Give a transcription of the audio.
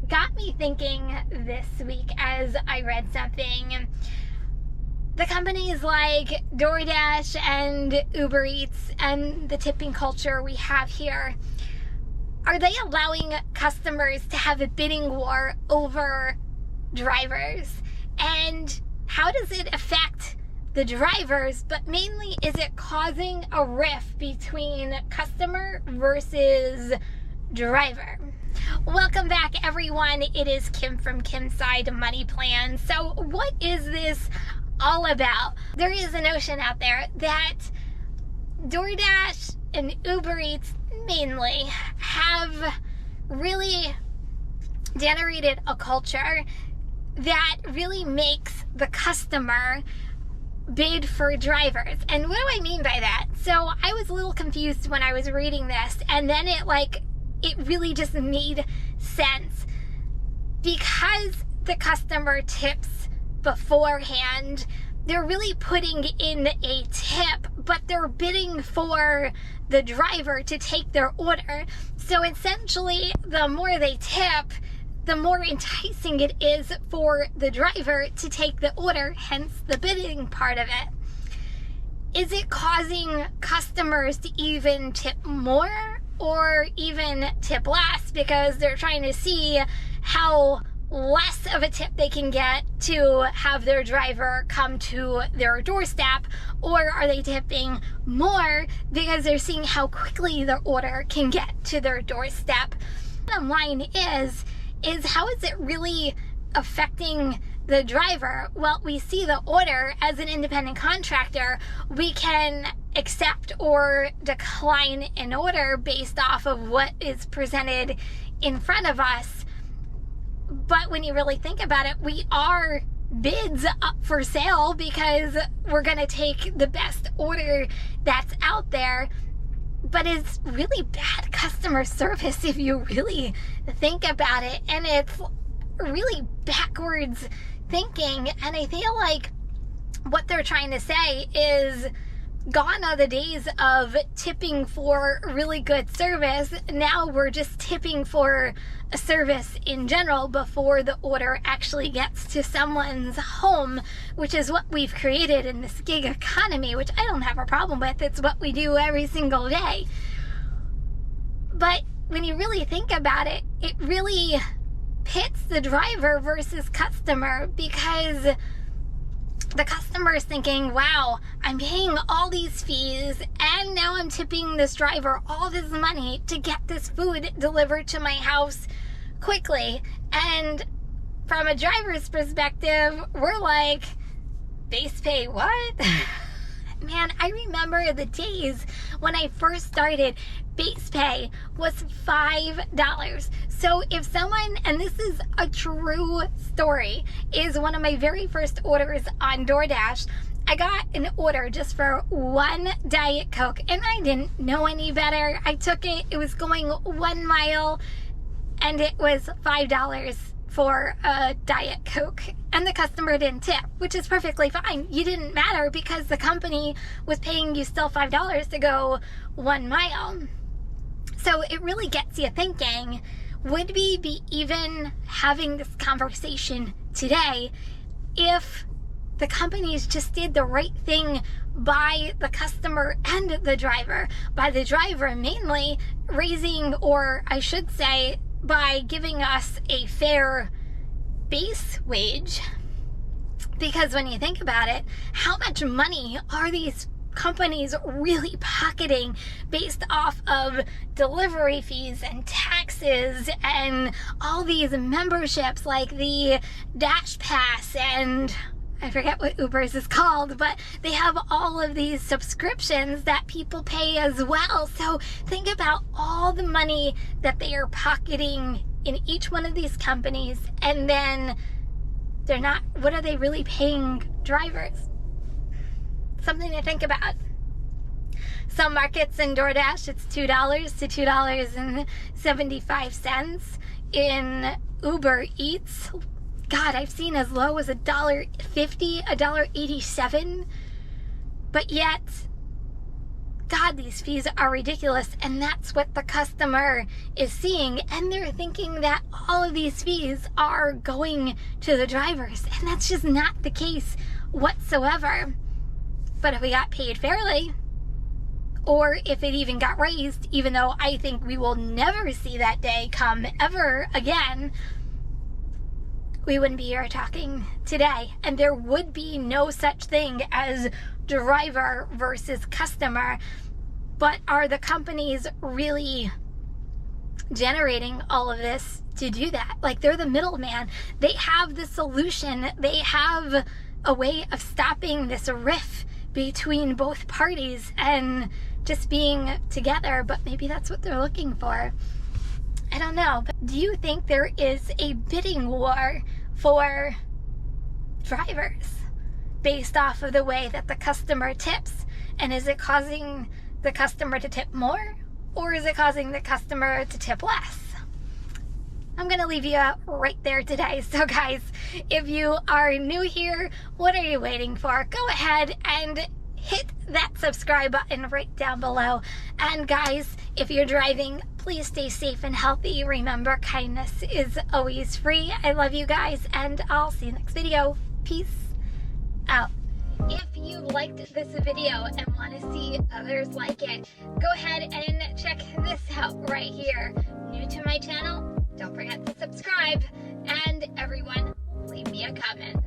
got me thinking this week as I read something. The companies like DoorDash and Uber Eats and the tipping culture we have here, are they allowing customers to have a bidding war over drivers? And how does it affect the drivers, but mainly is it causing a rift between customer versus driver? Welcome back, everyone. It is Kim from Kim's Side Money Plan. So what is this all about? There is a notion out there that DoorDash and Uber Eats mainly have really generated a culture that really makes the customer bid for drivers. And what do I mean by that? So I was a little confused when I was reading this, and then it really just made sense. Because the customer tips beforehand, they're really putting in a tip, but they're bidding for the driver to take their order. So essentially, the more they tip, the more enticing it is for the driver to take the order, hence the bidding part of it. Is it causing customers to even tip more or even tip less because they're trying to see how less of a tip they can get to have their driver come to their doorstep? Or are they tipping more because they're seeing how quickly their order can get to their doorstep? Bottom line is how is it really affecting the driver? Well, we see the order as an independent contractor. We can accept or decline an order based off of what is presented in front of us. But when you really think about it, we are bids up for sale because we're going to take the best order that's out there. But it's really bad customer service if you really think about it. And it's really backwards thinking. And I feel like what they're trying to say is gone are the days of tipping for really good service. Now we're just tipping for a service in general before the order actually gets to someone's home, which is what we've created in this gig economy, which I don't have a problem with. It's what we do every single day. But when you really think about it, it really pits the driver versus customer, because the customer is thinking, wow, I'm paying all these fees and now I'm tipping this driver all this money to get this food delivered to my house quickly. And from a driver's perspective, we're like, base pay what? Man, I remember the days when I first started, base pay was $5. So if someone, and this is a true story, is one of my very first orders on DoorDash, I got an order just for one Diet Coke, and I didn't know any better. I took it, it was going 1 mile, and it was $5 for a Diet Coke, and the customer didn't tip, which is perfectly fine. You didn't matter because the company was paying you still $5 to go 1 mile. So it really gets you thinking, would we be even having this conversation today if the companies just did the right thing by the customer and the driver? By the driver mainly raising, or I should say, by giving us a fair base wage. Because when you think about it, how much money are these companies really pocketing based off of delivery fees and taxes and all these memberships like the Dash Pass, and I forget what Uber's is called, but they have all of these subscriptions that people pay as well. So think about all the money that they are pocketing in each one of these companies, and then they're not, what are they really paying drivers? Something to think about. Some markets in DoorDash, it's $2 to $2.75. In Uber Eats, God, I've seen as low as $1.50, $1.87. But yet, God, these fees are ridiculous. And that's what the customer is seeing. And they're thinking that all of these fees are going to the drivers. And that's just not the case whatsoever. But if we got paid fairly, or if it even got raised, even though I think we will never see that day come ever again, we wouldn't be here talking today. And there would be no such thing as driver versus customer. But are the companies really generating all of this to do that? Like, they're the middleman. They have the solution. They have a way of stopping this rift between both parties and just being together. But maybe that's what they're looking for. I don't know. But do you think there is a bidding war for drivers based off of the way that the customer tips? And is it causing the customer to tip more, or is it causing the customer to tip less? I'm gonna leave you out right there today. So guys, if you are new here, what are you waiting for? Go ahead and hit that subscribe button right down below. And guys, if you're driving, please stay safe and healthy. Remember, kindness is always free. I love you guys, and I'll see you next video. Peace out. If you liked this video and want to see others like it, go ahead and check this out right here. New to my channel? Don't forget to subscribe. And everyone, leave me a comment.